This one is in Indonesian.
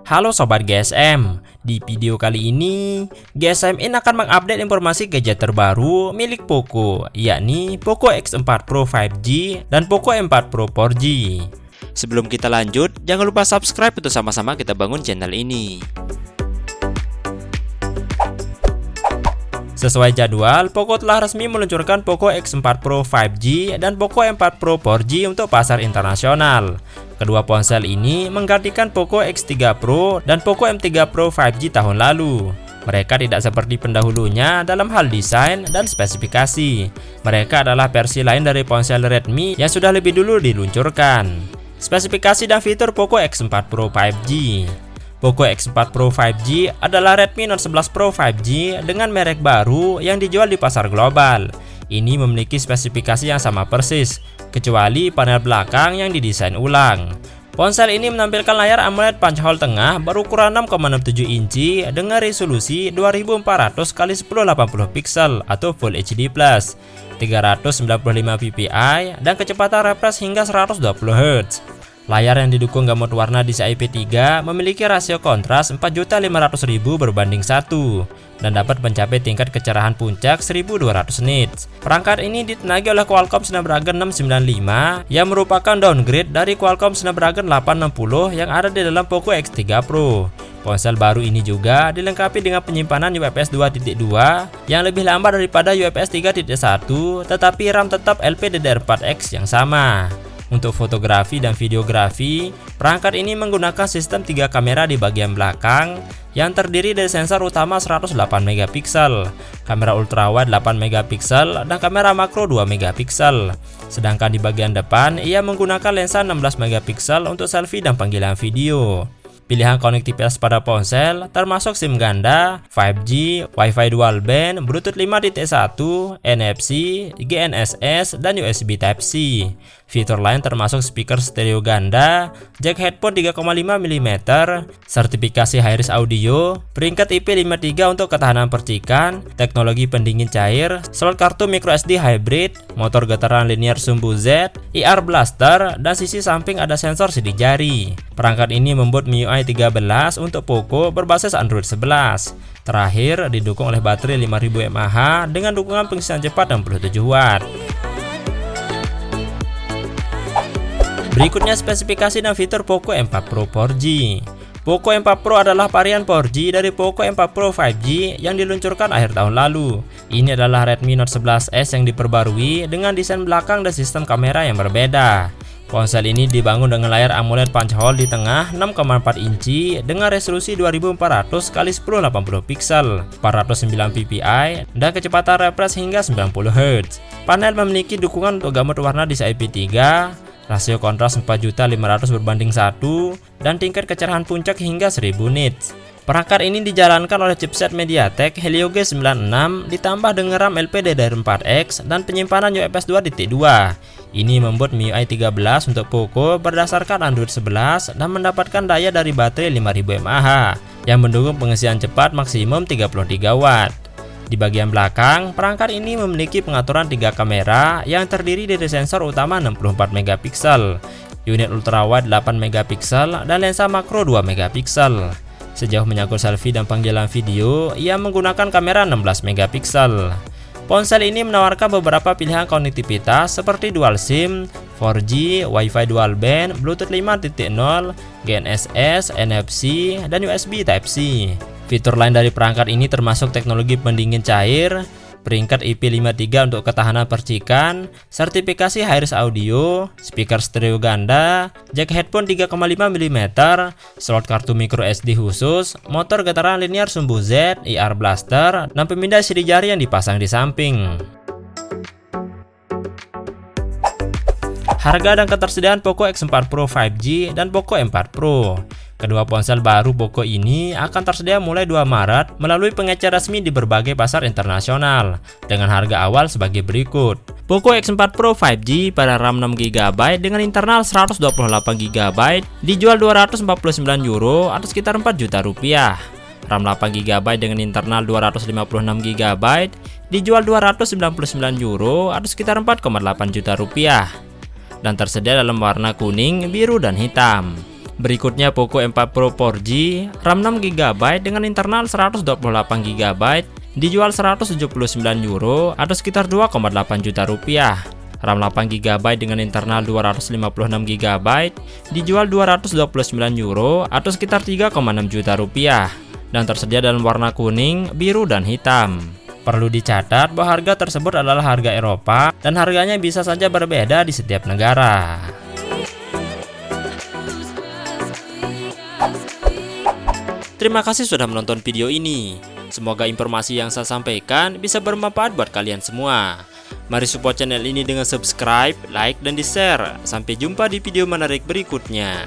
Halo Sobat GSM, di video kali ini GSM akan mengupdate informasi gadget terbaru milik Poco, yakni Poco X4 Pro 5G dan Poco M4 Pro 4G. Sebelum kita lanjut, jangan lupa subscribe untuk sama-sama kita bangun channel ini. Sesuai jadwal, Poco telah resmi meluncurkan Poco X4 Pro 5G dan Poco M4 Pro 4G untuk pasar internasional. Kedua ponsel ini menggantikan Poco X3 Pro dan Poco M3 Pro 5G tahun lalu. Mereka tidak seperti pendahulunya dalam hal desain dan spesifikasi. Mereka adalah versi lain dari ponsel Redmi yang sudah lebih dulu diluncurkan. Spesifikasi dan fitur Poco X4 Pro 5G. Poco X4 Pro 5G adalah Redmi Note 11 Pro 5G dengan merek baru yang dijual di pasar global. Ini memiliki spesifikasi yang sama persis, kecuali panel belakang yang didesain ulang. Ponsel ini menampilkan layar AMOLED punch hole tengah berukuran 6,67 inci dengan resolusi 2400 x 1080 pixel atau Full HD+, 395 ppi dan kecepatan refresh hingga 120 Hz. Layar yang didukung gamut warna DCI IP3 memiliki rasio kontras 4.500.000 berbanding 1 dan dapat mencapai tingkat kecerahan puncak 1200 nits. Perangkat ini ditenagai oleh Qualcomm Snapdragon 695 yang merupakan downgrade dari Qualcomm Snapdragon 860 yang ada di dalam Poco X3 Pro. Ponsel baru ini juga dilengkapi dengan penyimpanan UFS 2.2 yang lebih lambat daripada UFS 3.1, tetapi RAM tetap LPDDR4X yang sama. Untuk fotografi dan videografi, perangkat ini menggunakan sistem 3 kamera di bagian belakang yang terdiri dari sensor utama 108 megapiksel, kamera ultrawide 8 megapiksel, dan kamera makro 2 megapiksel. Sedangkan di bagian depan, ia menggunakan lensa 16 megapiksel untuk selfie dan panggilan video. Pilihan konektivitas pada ponsel termasuk SIM ganda, 5G, Wi-Fi dual band, Bluetooth 5.1, NFC, GNSS, dan USB Type-C. Fitur lain termasuk speaker stereo ganda, jack headphone 3,5 mm, sertifikasi Hi-Res audio, peringkat IP53 untuk ketahanan percikan, teknologi pendingin cair, slot kartu microSD hybrid, motor getaran linear sumbu Z, IR blaster, dan sisi samping ada sensor sidik jari. Perangkat ini membuat MIUI 13 untuk Poco berbasis Android 11. Terakhir, didukung oleh baterai 5000 mAh dengan dukungan pengisian cepat 67 Watt. Berikutnya spesifikasi dan fitur Poco M4 Pro 4G. Poco M4 Pro adalah varian 4G dari Poco M4 Pro 5G yang diluncurkan akhir tahun lalu. Ini adalah Redmi Note 11S yang diperbarui dengan desain belakang dan sistem kamera yang berbeda. Ponsel ini dibangun dengan layar AMOLED punch hole di tengah 6,4 inci dengan resolusi 2400 x 1080 pixel, 409 ppi dan kecepatan refresh hingga 90 Hz. Panel memiliki dukungan untuk gamut warna DCI IP3, rasio kontras 4.500 berbanding 1 dan tingkat kecerahan puncak hingga 1000 nits. Perangkat ini dijalankan oleh chipset MediaTek Helio G96 ditambah dengan RAM LPDDR4X dan penyimpanan UFS 2.2. Ini membuat MIUI 13 untuk Poco berdasarkan Android 11 dan mendapatkan daya dari baterai 5000 mAh yang mendukung pengisian cepat maksimum 33 Watt. Di bagian belakang, perangkat ini memiliki pengaturan 3 kamera yang terdiri dari sensor utama 64 megapiksel, unit ultrawide 8 megapiksel, dan lensa makro 2 megapiksel. Sejauh menyangkut selfie dan panggilan video, ia menggunakan kamera 16 megapiksel. Ponsel ini menawarkan beberapa pilihan konektivitas seperti dual SIM, 4G, Wi-Fi dual band, Bluetooth 5.0, GNSS, NFC, dan USB Type-C. Fitur lain dari perangkat ini termasuk teknologi pendingin cair, peringkat IP53 untuk ketahanan percikan, sertifikasi Hi-Res audio, speaker stereo ganda, jack headphone 3,5 mm, slot kartu microSD khusus, motor getaran linear sumbu Z, IR blaster, dan pemindai sidik jari yang dipasang di samping. Harga dan ketersediaan Poco X4 Pro 5G dan Poco M4 Pro. Kedua ponsel baru Poco ini akan tersedia mulai 2 Maret melalui pengecer resmi di berbagai pasar internasional dengan harga awal sebagai berikut. Poco X4 Pro 5G pada RAM 6GB dengan internal 128GB dijual €249 atau sekitar 4 juta rupiah. RAM 8GB dengan internal 256GB dijual €299 atau sekitar 4,8 juta rupiah dan tersedia dalam warna kuning, biru, dan hitam. Berikutnya Poco M4 Pro 4G, RAM 6GB dengan internal 128GB, dijual €179 atau sekitar 2,8 juta rupiah. RAM 8GB dengan internal 256GB, dijual €229 atau sekitar 3,6 juta rupiah. Dan tersedia dalam warna kuning, biru, dan hitam. Perlu dicatat bahwa harga tersebut adalah harga Eropa dan harganya bisa saja berbeda di setiap negara. Terima kasih sudah menonton video ini. Semoga informasi yang saya sampaikan bisa bermanfaat buat kalian semua. Mari support channel ini dengan subscribe, like, dan di-share. Sampai jumpa di video menarik berikutnya.